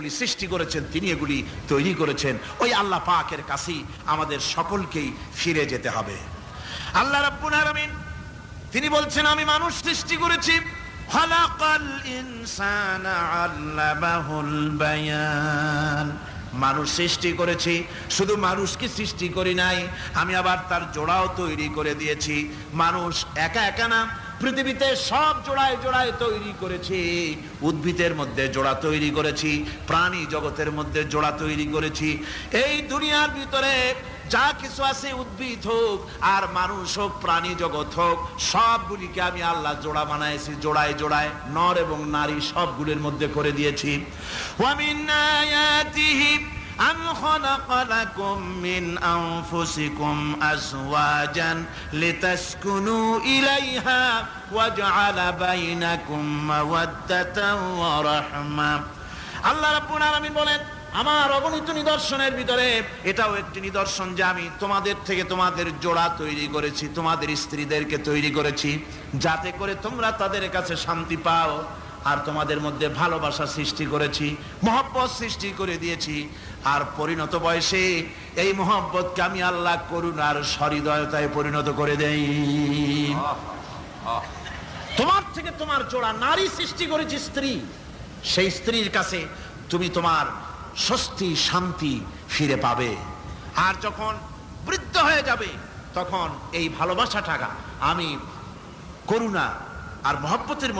এগুলি সৃষ্টি করেছেন, তিনি এগুলি তৈরি করেছেন। ওই আল্লাহ পাকের কাছেই আমাদের সকলকেই ফিরে যেতে হবে। আল্লাহ রাব্বুল আলামিন তিনি বলছেন, আমি মানুষ সৃষ্টি করেছি। খালাকাল ইনসানা আল্লামাহুল বায়ান। মানুষ সৃষ্টি করেছি, শুধু মানুষকে সৃষ্টি করি নাই, আমি আবার তার জোড়াও তৈরি করে দিয়েছি। মানুষ একা একা না, পৃথিবীতে সব জোড়ায় জোড়ায় তৈরি করেছি। উদ্ভিদের মধ্যে জোড়া তৈরি করেছি, প্রাণী জগতের মধ্যে জোড়া তৈরি করেছি। এই দুনিয়ার ভিতরে যা কিছু আছে, উদ্ভিদ হোক আর মানুষ হোক, প্রাণী জগৎ হোক, সবগুলিকে আমি আল্লাহ জোড়া বানাইছি। জোড়ায় জোড়ায় নর এবং নারী সবগুলির মধ্যে করে দিয়েছি। ওয়া মিন আয়াতিহি আন খালাকা লাকুম মিন আনফুসিকুম আজওয়াজান লিতাসকুনু ইলাইহা ওয়া জাআলা বাইনাকুম মাওয়াদ্দাতান ওয়া রাহমা। আল্লাহ রাব্বুল আলামিন বলেন, আমার অগণিত নিদর্শনের ভিতরে এটাও একটি নিদর্শন যে আমি তোমাদের থেকে তোমাদের জোড়া তৈরি করেছি, তোমাদের স্ত্রীদেরকে তৈরি করেছি, যাতে করে তোমরা তাদের কাছে শান্তি পাও। আর তোমাদের মধ্যে ভালোবাসা সৃষ্টি করেছি, মহব্বত সৃষ্টি করে দিয়েছি। আর পরিণত বয়সে এই মহব্বতকে আমি আল্লাহ করুণার সহৃদয়তায় পরিণত করে দেই। তোমার থেকে তোমার জোড়া নারী সৃষ্টি করেছি, স্ত্রী। সেই স্ত্রীর কাছে তুমি তোমার স্বস্তি শান্তি ফিরে পাবে। আর যখন বৃদ্ধ হয়ে যাবে, তখন এই ভালোবাসাটা আমি করুণা আর মহব্বতের